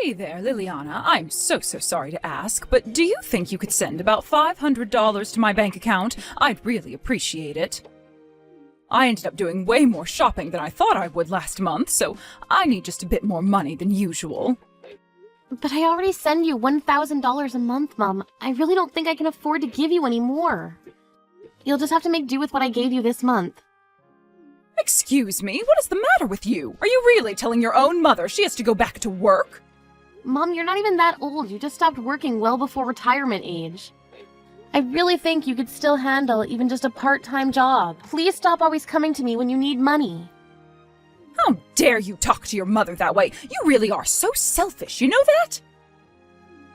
Hey there, Liliana. I'm so sorry to ask, but do you think you could send about $500 to my bank account? I'd really appreciate it. I ended up doing way more shopping than I thought I would last month, so I need just a bit more money than usual. But I already send you $1,000 a month, Mom. I really don't think I can afford to give you any more. You'll just have to make do with what I gave you this month. Excuse me, what is the matter with you? Are you really telling your own mother she has to go back to work? Mom, you're not even that old. You just stopped working well before retirement age. I really think you could still handle even just a part-time job. Please stop always coming to me when you need money. How dare you talk to your mother that way? You really are so selfish, you know that?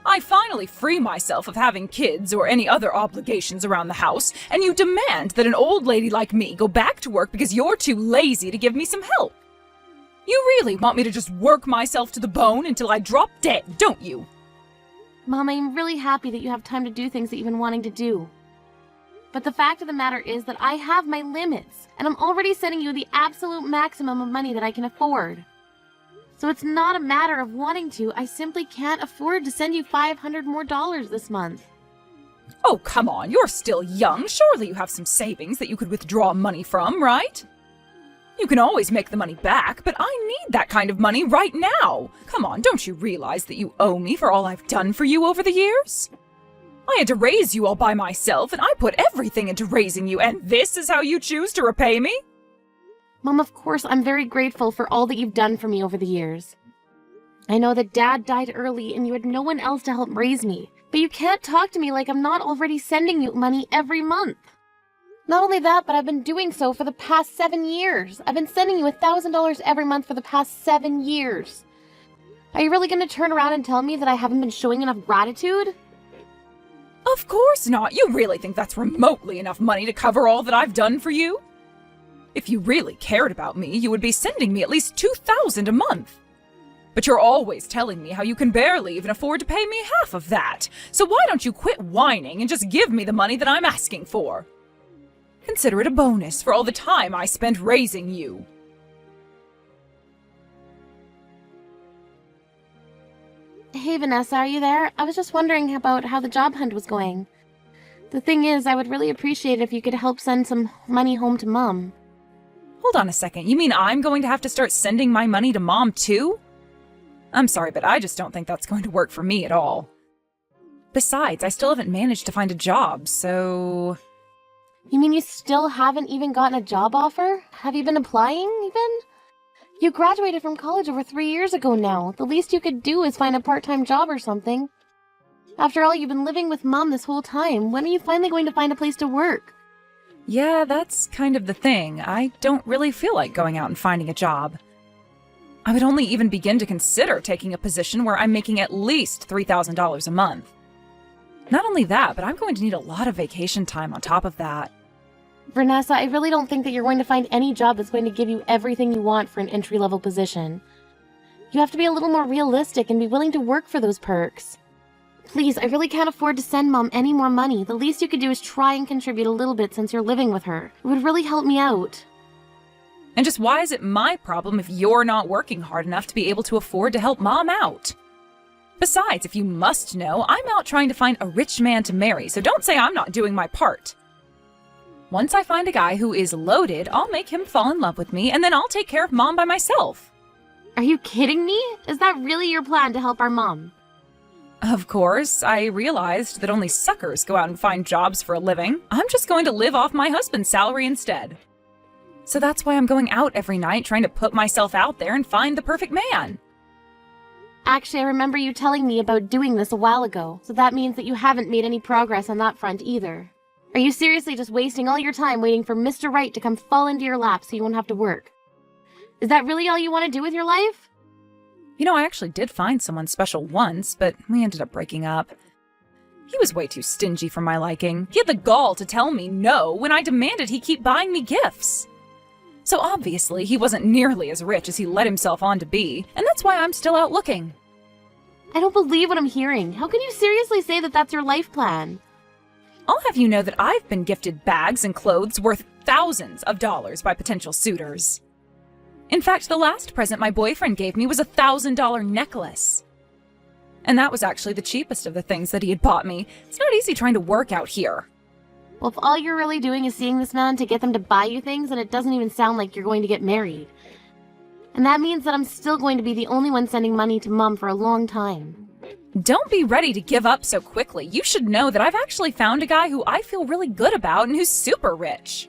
I finally free myself of having kids or any other obligations around the house, and you demand that an old lady like me go back to work because you're too lazy to give me some help. You really want me to just work myself to the bone until I drop dead, don't you? Mom, I'm really happy that you have time to do things that you've been wanting to do. But the fact of the matter is that I have my limits, and I'm already sending you the absolute maximum of money that I can afford. So it's not a matter of wanting to, I simply can't afford to send you $500 more this month. Oh, come on, you're still young. Surely you have some savings that you could withdraw money from, right? You can always make the money back, but I need that kind of money right now. Come on, don't you realize that you owe me for all I've done for you over the years? I had to raise you all by myself, and I put everything into raising you, and this is how you choose to repay me? Mom, of course, I'm very grateful for all that you've done for me over the years. I know that Dad died early and you had no one else to help raise me, but you can't talk to me like I'm not already sending you money every month. Not only that, but I've been doing so for the past 7 years. I've been sending you $1,000 every month for the past 7 years. Are you really going to turn around and tell me that I haven't been showing enough gratitude? Of course not. You really think that's remotely enough money to cover all that I've done for you? If you really cared about me, you would be sending me at least $2,000 a month. But you're always telling me how you can barely even afford to pay me half of that. So why don't you quit whining and just give me the money that I'm asking for? Consider it a bonus for all the time I spent raising you. Hey, Vanessa, are you there? I was just wondering about how the job hunt was going. The thing is, I would really appreciate it if you could help send some money home to Mom. Hold on a second, you mean I'm going to have to start sending my money to Mom too? I'm sorry, but I just don't think that's going to work for me at all. Besides, I still haven't managed to find a job, so... You mean you still haven't even gotten a job offer? Have you been applying, even? You graduated from college over 3 years ago now. The least you could do is find a part-time job or something. After all, you've been living with Mom this whole time. When are you finally going to find a place to work? Yeah, that's kind of the thing. I don't really feel like going out and finding a job. I would only even begin to consider taking a position where I'm making at least $3,000 a month. Not only that, but I'm going to need a lot of vacation time on top of that. Vanessa, I really don't think that you're going to find any job that's going to give you everything you want for an entry-level position. You have to be a little more realistic and be willing to work for those perks. Please, I really can't afford to send Mom any more money. The least you could do is try and contribute a little bit since you're living with her. It would really help me out. And just why is it my problem if you're not working hard enough to be able to afford to help Mom out? Besides, if you must know, I'm out trying to find a rich man to marry, so don't say I'm not doing my part. Once I find a guy who is loaded, I'll make him fall in love with me, and then I'll take care of Mom by myself. Are you kidding me? Is that really your plan to help our mom? Of course, I realized that only suckers go out and find jobs for a living. I'm just going to live off my husband's salary instead. So that's why I'm going out every night trying to put myself out there and find the perfect man. Actually, I remember you telling me about doing this a while ago, so that means that you haven't made any progress on that front either. Are you seriously just wasting all your time waiting for Mr. Right to come fall into your lap so you won't have to work? Is that really all you want to do with your life? You know, I actually did find someone special once, but we ended up breaking up. He was way too stingy for my liking. He had the gall to tell me no when I demanded he keep buying me gifts. So obviously, he wasn't nearly as rich as he let himself on to be, and that's why I'm still out looking. I don't believe what I'm hearing. How can you seriously say that that's your life plan? I'll have you know that I've been gifted bags and clothes worth thousands of dollars by potential suitors. In fact, the last present my boyfriend gave me was a $1,000 necklace. And that was actually the cheapest of the things that he had bought me. It's not easy trying to work out here. Well, if all you're really doing is seeing this man to get them to buy you things, then it doesn't even sound like you're going to get married. And that means that I'm still going to be the only one sending money to Mom for a long time. Don't be ready to give up so quickly. You should know that I've actually found a guy who I feel really good about and who's super rich.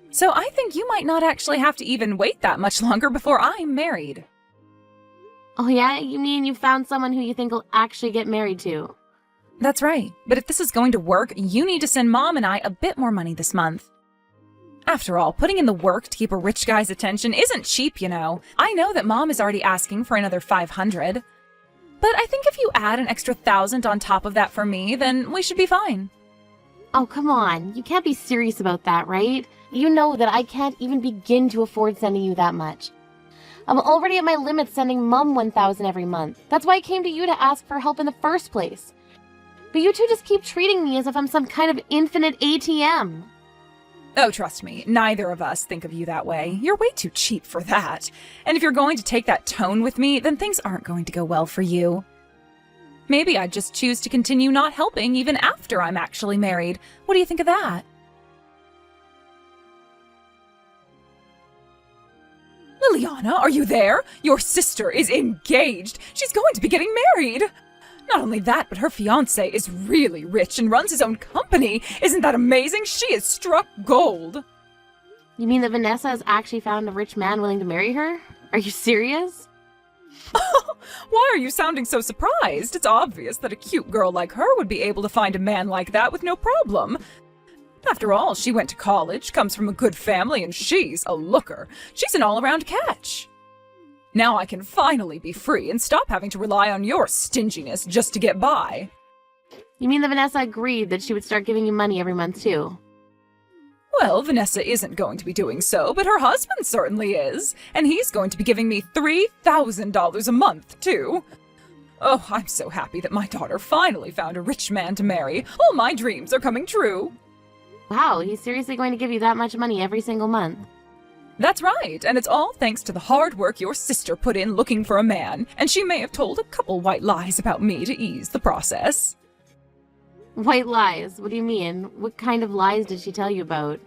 So I think you might not actually have to even wait that much longer before I'm married. Oh yeah? You mean you found someone who you think will actually get married to? That's right. But if this is going to work, you need to send Mom and I a bit more money this month. After all, putting in the work to keep a rich guy's attention isn't cheap, you know. I know that Mom is already asking for another $500. But I think if you add an extra $1,000 on top of that for me, then we should be fine. Oh, come on. You can't be serious about that, right? You know that I can't even begin to afford sending you that much. I'm already at my limit sending Mom $1,000 every month. That's why I came to you to ask for help in the first place. But you two just keep treating me as if I'm some kind of infinite ATM. Oh, trust me, neither of us think of you that way. You're way too cheap for that. And if you're going to take that tone with me, then things aren't going to go well for you. Maybe I'd just choose to continue not helping even after I'm actually married. What do you think of that? Liliana, are you there? Your sister is engaged. She's going to be getting married. Not only that, but her fiancé is really rich and runs his own company. Isn't that amazing? She is struck gold. You mean that Vanessa has actually found a rich man willing to marry her? Are you serious? Why are you sounding so surprised? It's obvious that a cute girl like her would be able to find a man like that with no problem. After all, she went to college, comes from a good family, and she's a looker. She's an all-around catch. Now I can finally be free and stop having to rely on your stinginess just to get by. You mean that Vanessa agreed that she would start giving you money every month too? Well, Vanessa isn't going to be doing so, but her husband certainly is. And he's going to be giving me $3,000 a month, too. Oh, I'm so happy that my daughter finally found a rich man to marry. All my dreams are coming true. Wow, he's seriously going to give you that much money every single month? That's right, and it's all thanks to the hard work your sister put in looking for a man, and she may have told a couple white lies about me to ease the process. White lies? What do you mean? What kind of lies did she tell you about?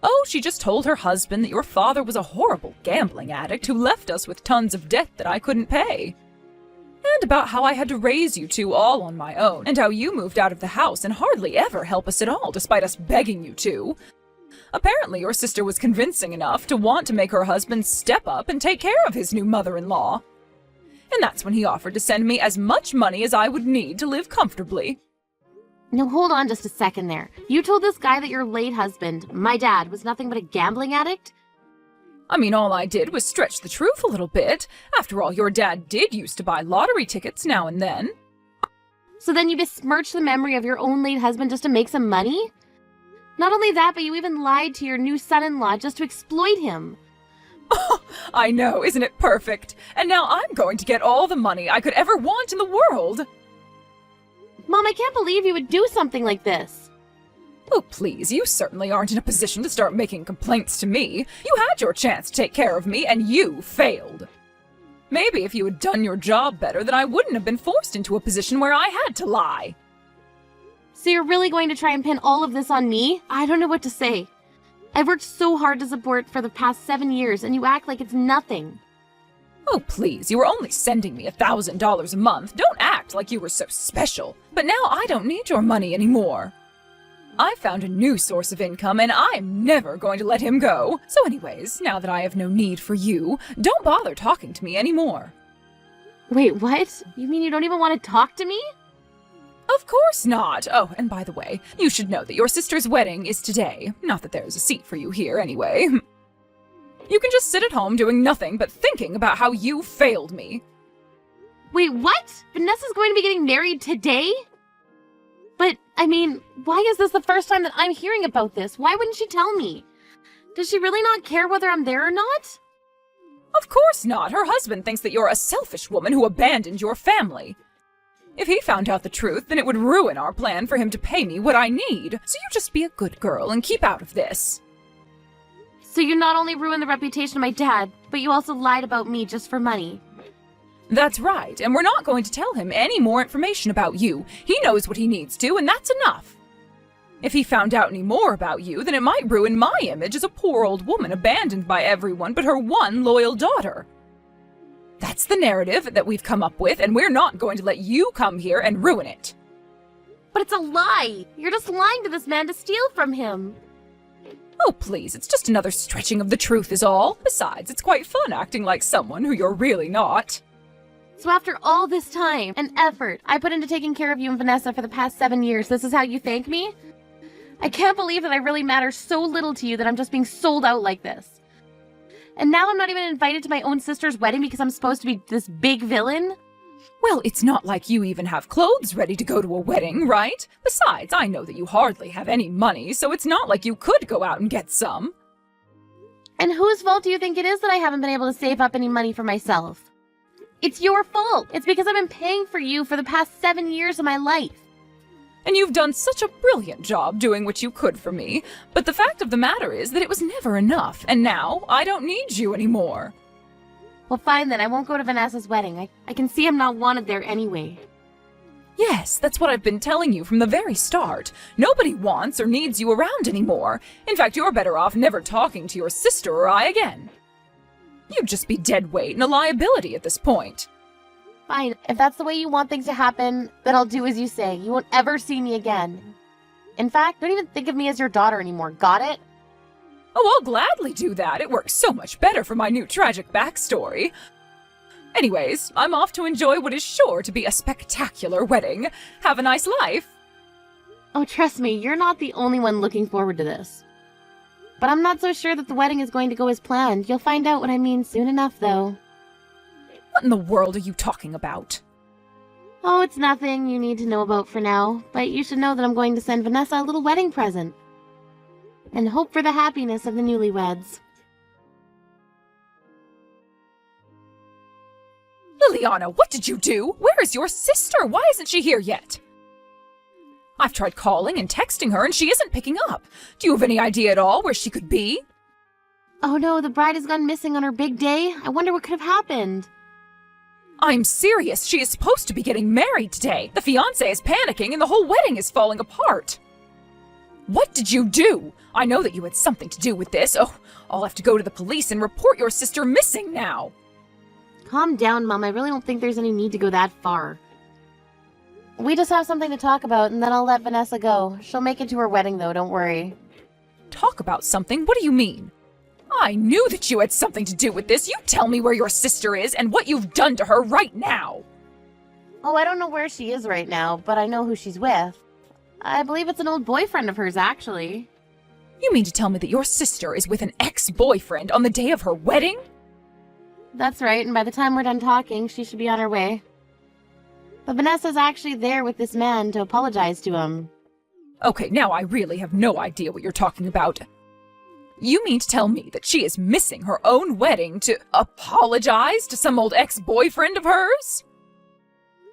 Oh, she just told her husband that your father was a horrible gambling addict who left us with tons of debt that I couldn't pay. And about how I had to raise you two all on my own, and how you moved out of the house and hardly ever help us at all despite us begging you to. Apparently your sister was convincing enough to want to make her husband step up and take care of his new mother-in-law. And that's when he offered to send me as much money as I would need to live comfortably. Now hold on just a second there. You told this guy that your late husband, my dad, was nothing but a gambling addict? I mean, all I did was stretch the truth a little bit. After all, your dad did used to buy lottery tickets now and then. So then you besmirched the memory of your own late husband just to make some money? Not only that, but you even lied to your new son-in-law just to exploit him. Oh, I know, isn't it perfect? And now I'm going to get all the money I could ever want in the world. Mom, I can't believe you would do something like this. Oh, please, you certainly aren't in a position to start making complaints to me. You had your chance to take care of me, and you failed. Maybe if you had done your job better, then I wouldn't have been forced into a position where I had to lie. So you're really going to try and pin all of this on me? I don't know what to say. I've worked so hard to support for the past 7 years, and you act like it's nothing. Oh, please, you were only sending me $1,000 a month. Don't act like you were so special. But now I don't need your money anymore. I found a new source of income, and I'm never going to let him go. So anyways, now that I have no need for you, don't bother talking to me anymore. Wait, what? You mean you don't even want to talk to me? Of course not. Oh, and by the way, you should know that your sister's wedding is today. Not that there's a seat for you here anyway. You can just sit at home doing nothing but thinking about how you failed me. Wait, what? Vanessa's going to be getting married today? But, I mean, why is this the first time that I'm hearing about this? Why wouldn't she tell me? Does she really not care whether I'm there or not? Of course not. Her husband thinks that you're a selfish woman who abandoned your family. If he found out the truth, then it would ruin our plan for him to pay me what I need. So you just be a good girl and keep out of this. So you not only ruined the reputation of my dad, but you also lied about me just for money. That's right, and we're not going to tell him any more information about you. He knows what he needs to, and that's enough. If he found out any more about you, then it might ruin my image as a poor old woman abandoned by everyone but her one loyal daughter. That's the narrative that we've come up with, and we're not going to let you come here and ruin it. But it's a lie! You're just lying to this man to steal from him! Oh, please, it's just another stretching of the truth is all. Besides, it's quite fun acting like someone who you're really not. So after all this time and effort I put into taking care of you and Vanessa for the past 7 years, this is how you thank me? I can't believe that I really matter so little to you that I'm just being sold out like this. And now I'm not even invited to my own sister's wedding because I'm supposed to be this big villain? Well, it's not like you even have clothes ready to go to a wedding, right? Besides, I know that you hardly have any money, so it's not like you could go out and get some. And whose fault do you think it is that I haven't been able to save up any money for myself? It's your fault! It's because I've been paying for you for the past 7 years of my life. And you've done such a brilliant job doing what you could for me, but the fact of the matter is that it was never enough, and now I don't need you anymore. Well, fine then, I won't go to Vanessa's wedding. I can see I'm not wanted there anyway. Yes, that's what I've been telling you from the very start. Nobody wants or needs you around anymore. In fact, you're better off never talking to your sister or I again. You'd just be dead weight and a liability at this point. Fine, if that's the way you want things to happen, then I'll do as you say. You won't ever see me again. In fact, don't even think of me as your daughter anymore, got it? Oh, I'll gladly do that. It works so much better for my new tragic backstory. Anyways, I'm off to enjoy what is sure to be a spectacular wedding. Have a nice life. Oh, trust me, you're not the only one looking forward to this. But I'm not so sure that the wedding is going to go as planned. You'll find out what I mean soon enough, though. What in the world are you talking about? Oh, it's nothing you need to know about for now, but you should know that I'm going to send Vanessa a little wedding present. And hope for the happiness of the newlyweds. Liliana, what did you do? Where is your sister? Why isn't she here yet? I've tried calling and texting her and she isn't picking up. Do you have any idea at all where she could be? Oh no, the bride has gone missing on her big day. I wonder what could have happened. I'm serious. She is supposed to be getting married today. The fiancé is panicking and the whole wedding is falling apart. What did you do? I know that you had something to do with this. Oh, I'll have to go to the police and report your sister missing now. Calm down, Mom. I really don't think there's any need to go that far. We just have something to talk about, and then I'll let Vanessa go. She'll make it to her wedding, though, don't worry. Talk about something? What do you mean? I knew that you had something to do with this. You tell me where your sister is and what you've done to her right now. Oh, I don't know where she is right now, but I know who she's with. I believe it's an old boyfriend of hers, actually. You mean to tell me that your sister is with an ex-boyfriend on the day of her wedding? That's right, and by the time we're done talking, she should be on her way. But Vanessa's actually there with this man to apologize to him. Okay, now I really have no idea what you're talking about. You mean to tell me that she is missing her own wedding to apologize to some old ex-boyfriend of hers?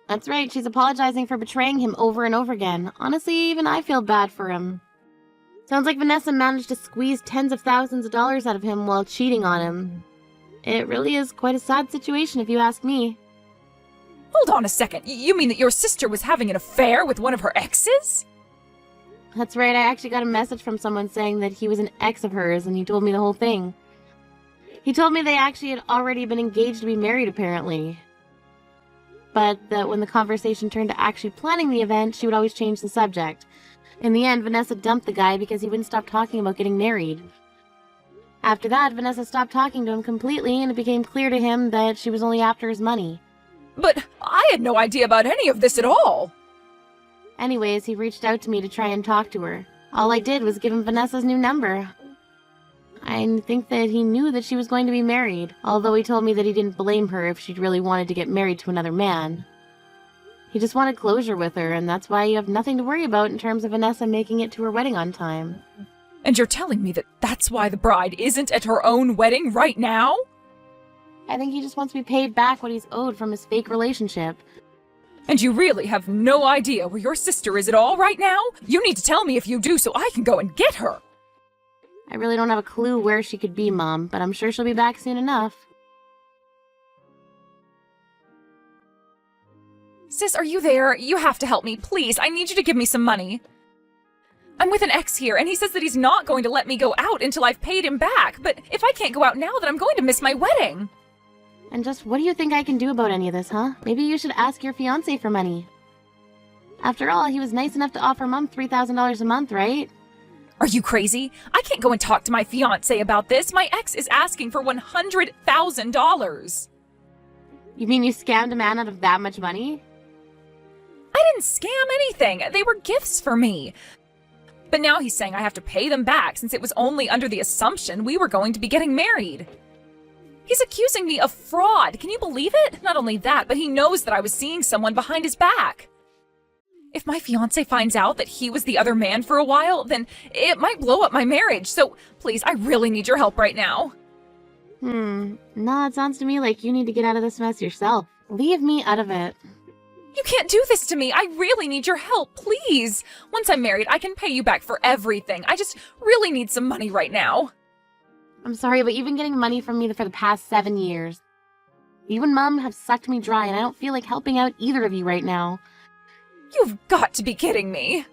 That's right, she's apologizing for betraying him over and over again. Honestly, even I feel bad for him. Sounds like Vanessa managed to squeeze tens of thousands of dollars out of him while cheating on him. It really is quite a sad situation if you ask me. Hold on a second. You mean that your sister was having an affair with one of her exes? That's right, I actually got a message from someone saying that he was an ex of hers, and he told me the whole thing. He told me they actually had already been engaged to be married, apparently. But that when the conversation turned to actually planning the event, she would always change the subject. In the end, Vanessa dumped the guy because he wouldn't stop talking about getting married. After that, Vanessa stopped talking to him completely, and it became clear to him that she was only after his money. But I had no idea about any of this at all. Anyways, he reached out to me to try and talk to her. All I did was give him Vanessa's new number. I think that he knew that she was going to be married, although he told me that he didn't blame her if she'd really wanted to get married to another man. He just wanted closure with her, and that's why you have nothing to worry about in terms of Vanessa making it to her wedding on time. And you're telling me that that's why the bride isn't at her own wedding right now? I think he just wants to be paid back what he's owed from his fake relationship. And you really have no idea where your sister is at all right now? You need to tell me if you do so I can go and get her. I really don't have a clue where she could be, Mom, but I'm sure she'll be back soon enough. Sis, are you there? You have to help me, please. I need you to give me some money. I'm with an ex here, and he says that he's not going to let me go out until I've paid him back. But if I can't go out now, then I'm going to miss my wedding. And just what do you think I can do about any of this, huh? Maybe you should ask your fiancé for money. After all, he was nice enough to offer Mom $3,000 a month, right? Are you crazy? I can't go and talk to my fiancé about this. My ex is asking for $100,000. You mean you scammed a man out of that much money? I didn't scam anything. They were gifts for me. But now he's saying I have to pay them back since it was only under the assumption we were going to be getting married. He's accusing me of fraud. Can you believe it? Not only that, but he knows that I was seeing someone behind his back. If my fiancé finds out that he was the other man for a while, then it might blow up my marriage. So please, I really need your help right now. No, it sounds to me like you need to get out of this mess yourself. Leave me out of it. You can't do this to me. I really need your help, please. Once I'm married, I can pay you back for everything. I just really need some money right now. I'm sorry, but you've been getting money from me for the past 7 years. You and Mom have sucked me dry, and I don't feel like helping out either of you right now. You've got to be kidding me.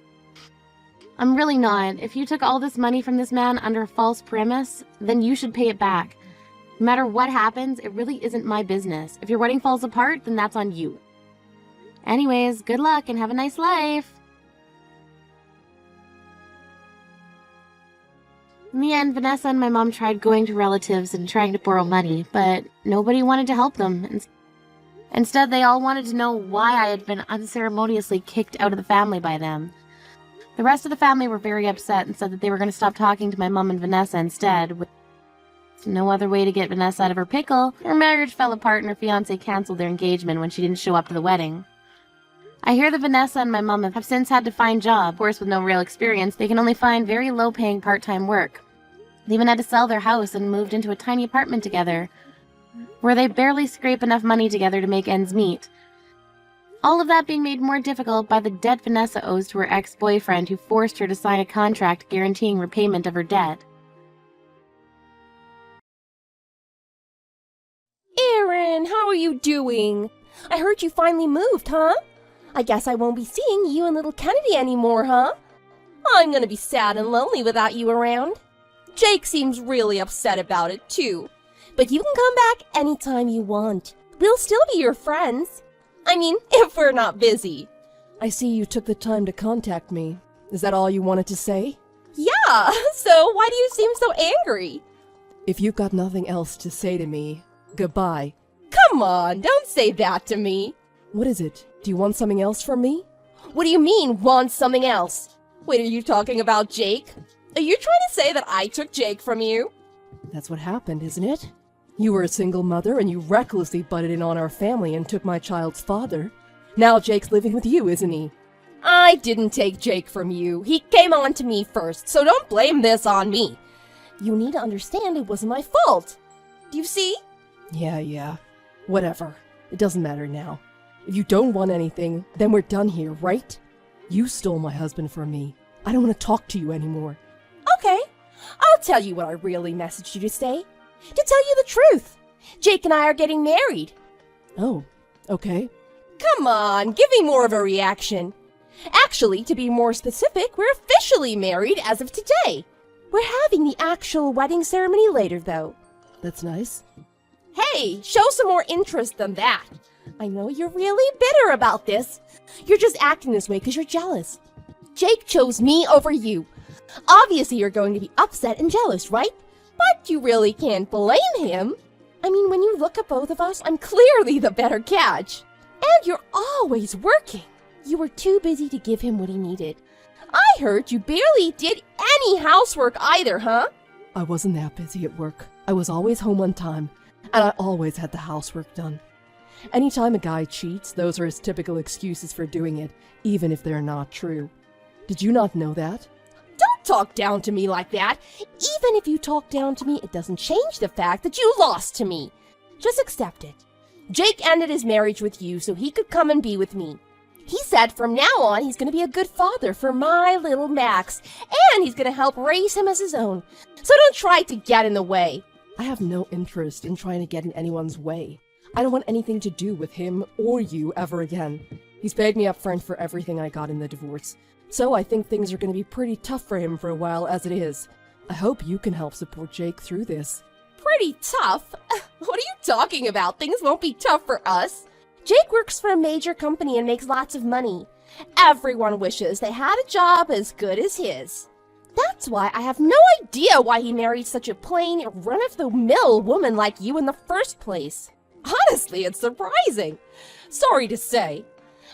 I'm really not. If you took all this money from this man under a false premise, then you should pay it back. No matter what happens, it really isn't my business. If your wedding falls apart, then that's on you. Anyways, good luck and have a nice life. In the end, Vanessa and my mom tried going to relatives and trying to borrow money, but nobody wanted to help them. Instead, they all wanted to know why I had been unceremoniously kicked out of the family by them. The rest of the family were very upset and said that they were going to stop talking to my mom and Vanessa instead. With no other way to get Vanessa out of her pickle, her marriage fell apart and her fiancé canceled their engagement when she didn't show up to the wedding. I hear that Vanessa and my mom have since had to find jobs. Of course, with no real experience, they can only find very low-paying part-time work. They even had to sell their house and moved into a tiny apartment together, where they barely scrape enough money together to make ends meet. All of that being made more difficult by the debt Vanessa owes to her ex-boyfriend who forced her to sign a contract guaranteeing repayment of her debt. Erin, how are you doing? I heard you finally moved, huh? I guess I won't be seeing you and little Kennedy anymore, huh? I'm gonna be sad and lonely without you around. Jake seems really upset about it, too. But you can come back anytime you want. We'll still be your friends. I mean, if we're not busy. I see you took the time to contact me. Is that all you wanted to say? Yeah, so why do you seem so angry? If you've got nothing else to say to me, goodbye. Come on, don't say that to me. What is it? Do you want something else from me? What do you mean, want something else? Wait, are you talking about Jake? Are you trying to say that I took Jake from you? That's what happened, isn't it? You were a single mother and you recklessly butted in on our family and took my child's father. Now Jake's living with you, isn't he? I didn't take Jake from you. He came on to me first, so don't blame this on me. You need to understand it wasn't my fault. Do you see? Yeah. Whatever. It doesn't matter now. If you don't want anything, then we're done here, right? You stole my husband from me. I don't want to talk to you anymore. Okay, I'll tell you what I really messaged you to say. To tell you the truth. Jake and I are getting married. Oh, okay. Come on, give me more of a reaction. Actually, to be more specific, we're officially married as of today. We're having the actual wedding ceremony later, though. That's nice. Hey, show some more interest than that. I know you're really bitter about this. You're just acting this way because you're jealous. Jake chose me over you. Obviously, you're going to be upset and jealous, right? But you really can't blame him. I mean, when you look at both of us, I'm clearly the better catch. And you're always working. You were too busy to give him what he needed. I heard you barely did any housework either, huh? I wasn't that busy at work. I was always home on time, and I always had the housework done. Anytime a guy cheats, those are his typical excuses for doing it, even if they're not true. Did you not know that? Don't talk down to me like that. Even if you talk down to me, it doesn't change the fact that you lost to me. Just accept it. Jake ended his marriage with you so he could come and be with me. He said from now on he's going to be a good father for my little Max, and he's going to help raise him as his own. So don't try to get in the way. I have no interest in trying to get in anyone's way. I don't want anything to do with him or you ever again. He's paid me up front for everything I got in the divorce, so I think things are going to be pretty tough for him for a while as it is. I hope you can help support Jake through this. Pretty tough? What are you talking about? Things won't be tough for us. Jake works for a major company and makes lots of money. Everyone wishes they had a job as good as his. That's why I have no idea why he married such a plain, run-of-the-mill woman like you in the first place. Honestly, it's surprising. Sorry to say.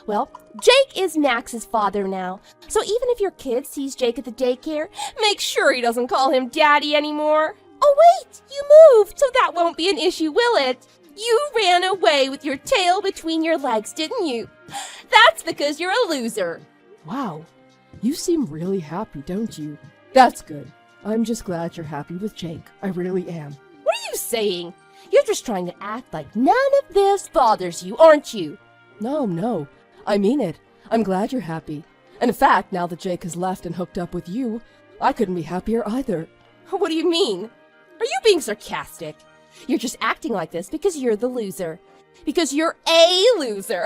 Well, Jake is Max's father now, so even if your kid sees Jake at the daycare, make sure he doesn't call him Daddy anymore. Oh wait, you moved, so that won't be an issue, will it? You ran away with your tail between your legs, didn't you? That's because you're a loser. Wow, you seem really happy, don't you? That's good. I'm just glad you're happy with Jake. I really am. What are you saying? You're just trying to act like none of this bothers you, aren't you? No. I mean it. I'm glad you're happy. And in fact, now that Jake has left and hooked up with you, I couldn't be happier either. What do you mean? Are you being sarcastic? You're just acting like this because you're the loser. Because you're a loser.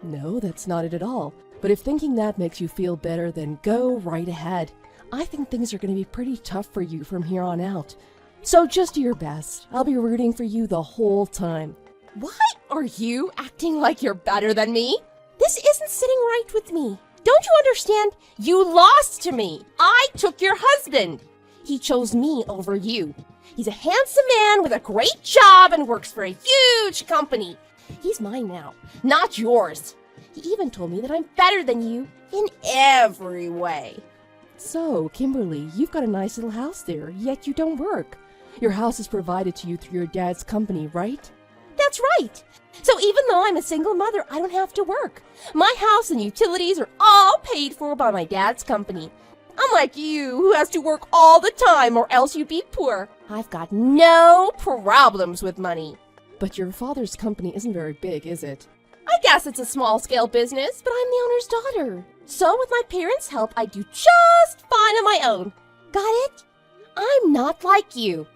No, that's not it at all. But if thinking that makes you feel better, then go right ahead. I think things are going to be pretty tough for you from here on out. So just do your best. I'll be rooting for you the whole time. Why are you acting like you're better than me? This isn't sitting right with me. Don't you understand? You lost to me. I took your husband. He chose me over you. He's a handsome man with a great job and works for a huge company. He's mine now, not yours. He even told me that I'm better than you in every way. So, Kimberly, you've got a nice little house there, yet you don't work. Your house is provided to you through your dad's company, right? That's right. So even though I'm a single mother, I don't have to work. My house and utilities are all paid for by my dad's company. Unlike you, who has to work all the time or else you'd be poor. I've got no problems with money. But your father's company isn't very big, is it? I guess it's a small-scale business, but I'm the owner's daughter. So with my parents' help, I do just fine on my own. Got it? I'm not like you.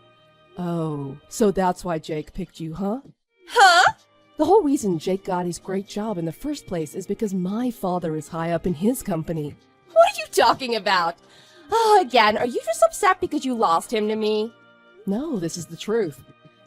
Oh, so that's why Jake picked you, huh? Huh? The whole reason Jake got his great job in the first place is because my father is high up in his company. What are you talking about? Oh, again, are you just upset because you lost him to me? No, this is the truth.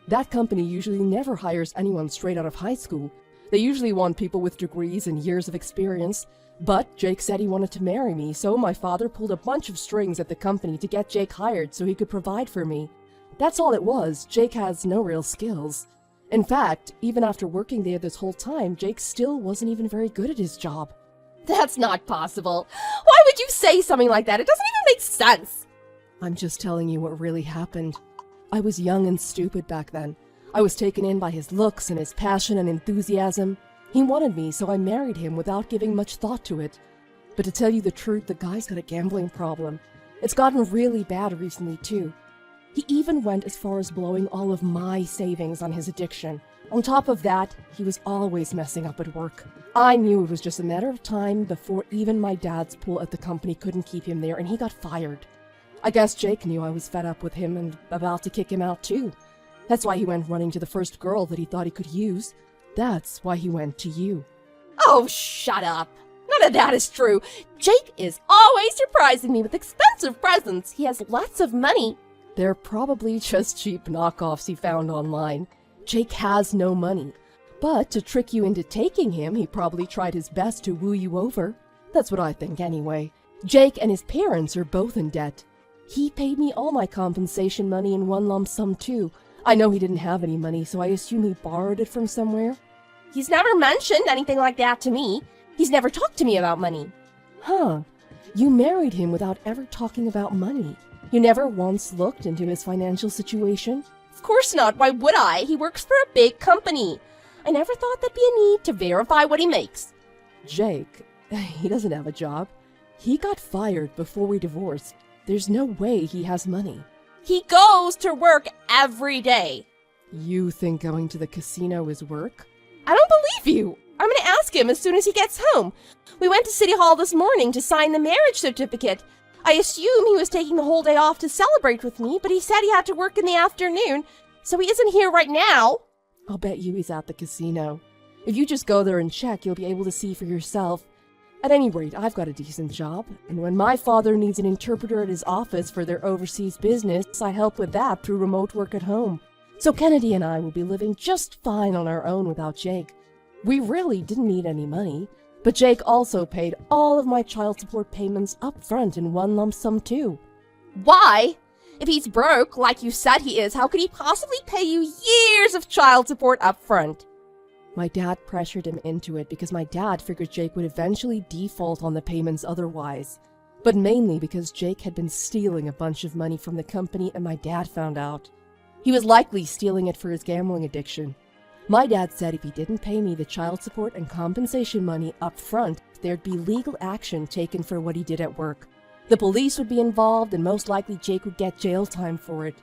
That company usually never hires anyone straight out of high school. They usually want people with degrees and years of experience. But Jake said he wanted to marry me, so my father pulled a bunch of strings at the company to get Jake hired so he could provide for me. That's all it was. Jake has no real skills. In fact, even after working there this whole time, Jake still wasn't even very good at his job. That's not possible. Why would you say something like that? It doesn't even make sense. I'm just telling you what really happened. I was young and stupid back then. I was taken in by his looks and his passion and enthusiasm. He wanted me, so I married him without giving much thought to it. But to tell you the truth, the guy's got a gambling problem. It's gotten really bad recently, too. He even went as far as blowing all of my savings on his addiction. On top of that, he was always messing up at work. I knew it was just a matter of time before even my dad's pull at the company couldn't keep him there, and he got fired. I guess Jake knew I was fed up with him and about to kick him out, too. That's why he went running to the first girl that he thought he could use. That's why he went to you. Oh, shut up. None of that is true. Jake is always surprising me with expensive presents. He has lots of money. They're probably just cheap knockoffs he found online. Jake has no money. But to trick you into taking him, he probably tried his best to woo you over. That's what I think anyway. Jake and his parents are both in debt. He paid me all my compensation money in one lump sum too. I know he didn't have any money, so I assume he borrowed it from somewhere. He's never mentioned anything like that to me. He's never talked to me about money. Huh. You married him without ever talking about money. You never once looked into his financial situation? Of course not. Why would I? He works for a big company. I never thought there'd be a need to verify what he makes. Jake, he doesn't have a job. He got fired before we divorced. There's no way he has money. He goes to work every day. You think going to the casino is work? I don't believe you. I'm going to ask him as soon as he gets home. We went to City Hall this morning to sign the marriage certificate. I assume he was taking the whole day off to celebrate with me, but he said he had to work in the afternoon, so he isn't here right now. I'll bet you he's at the casino. If you just go there and check, you'll be able to see for yourself. At any rate, I've got a decent job, and when my father needs an interpreter at his office for their overseas business, I help with that through remote work at home. So Kennedy and I will be living just fine on our own without Jake. We really didn't need any money, but Jake also paid all of my child support payments up front in one lump sum too. Why? If he's broke, like you said he is, how could he possibly pay you years of child support up front? My dad pressured him into it because my dad figured Jake would eventually default on the payments otherwise. But mainly because Jake had been stealing a bunch of money from the company and my dad found out. He was likely stealing it for his gambling addiction. My dad said if he didn't pay me the child support and compensation money up front, there'd be legal action taken for what he did at work. The police would be involved and most likely Jake would get jail time for it.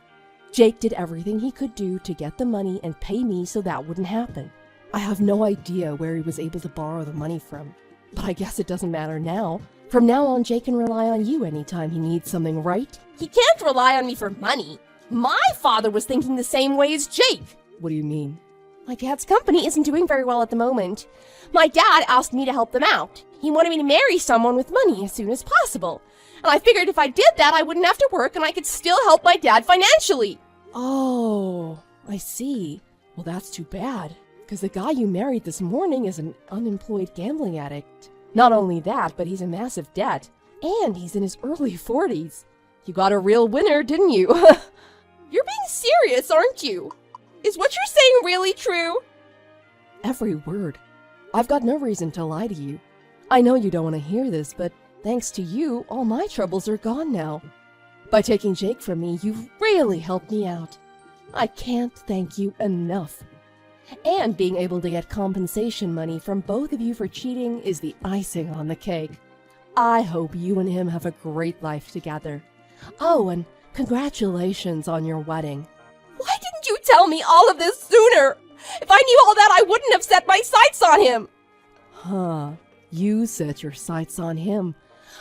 Jake did everything he could do to get the money and pay me so that wouldn't happen. I have no idea where he was able to borrow the money from, but I guess it doesn't matter now. From now on, Jake can rely on you anytime he needs something, right? He can't rely on me for money. My father was thinking the same way as Jake. What do you mean? My dad's company isn't doing very well at the moment. My dad asked me to help them out. He wanted me to marry someone with money as soon as possible. And I figured if I did that, I wouldn't have to work and I could still help my dad financially. Oh, I see. Well, that's too bad. Because the guy you married this morning is an unemployed gambling addict. Not only that, but he's in massive debt. And he's in his early 40s. You got a real winner, didn't you? You're being serious, aren't you? Is what you're saying really true? Every word. I've got no reason to lie to you. I know you don't want to hear this, but thanks to you, all my troubles are gone now. By taking Jake from me, you've really helped me out. I can't thank you enough. And being able to get compensation money from both of you for cheating is the icing on the cake. I hope you and him have a great life together. Oh, and congratulations on your wedding. Why didn't you tell me all of this sooner? If I knew all that, I wouldn't have set my sights on him. Huh, you set your sights on him.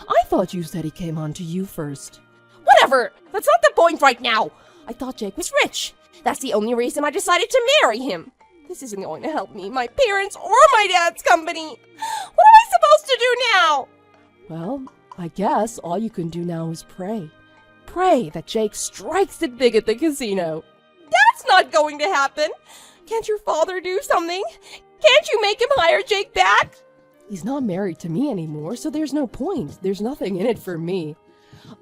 I thought you said he came on to you first. Whatever, that's not the point right now. I thought Jake was rich. That's the only reason I decided to marry him. This isn't going to help me, my parents, or my dad's company. What am I supposed to do now? Well, I guess all you can do now is pray. Pray that Jake strikes it big at the casino. That's not going to happen. Can't your father do something? Can't you make him hire Jake back? He's not married to me anymore, so there's no point. There's nothing in it for me.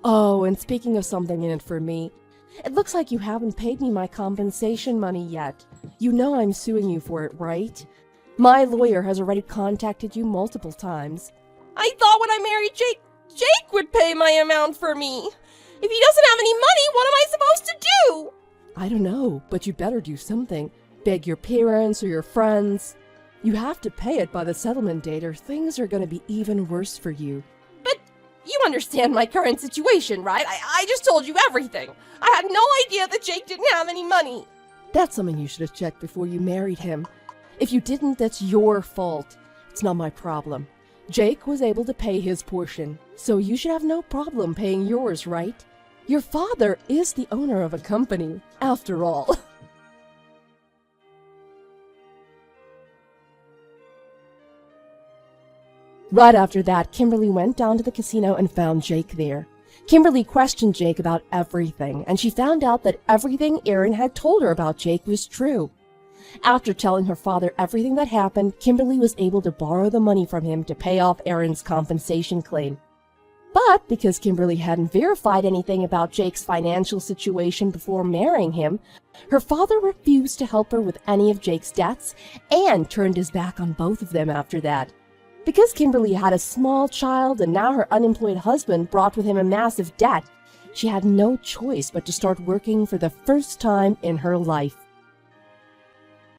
Oh, and speaking of something in it for me, it looks like you haven't paid me my compensation money yet. You know I'm suing you for it, right? My lawyer has already contacted you multiple times. I thought when I married Jake, Jake would pay my amount for me. If he doesn't have any money, what am I supposed to do? I don't know, but you better do something. Beg your parents or your friends. You have to pay it by the settlement date or things are going to be even worse for you. But you understand my current situation, right? I just told you everything. I had no idea that Jake didn't have any money. That's something you should have checked before you married him. If you didn't, that's your fault. It's not my problem. Jake was able to pay his portion, so you should have no problem paying yours, right? Your father is the owner of a company, after all. Right after that, Kimberly went down to the casino and found Jake there. Kimberly questioned Jake about everything, and she found out that everything Aaron had told her about Jake was true. After telling her father everything that happened, Kimberly was able to borrow the money from him to pay off Aaron's compensation claim. But because Kimberly hadn't verified anything about Jake's financial situation before marrying him, her father refused to help her with any of Jake's debts and turned his back on both of them after that. Because Kimberly had a small child and now her unemployed husband brought with him a massive debt, she had no choice but to start working for the first time in her life.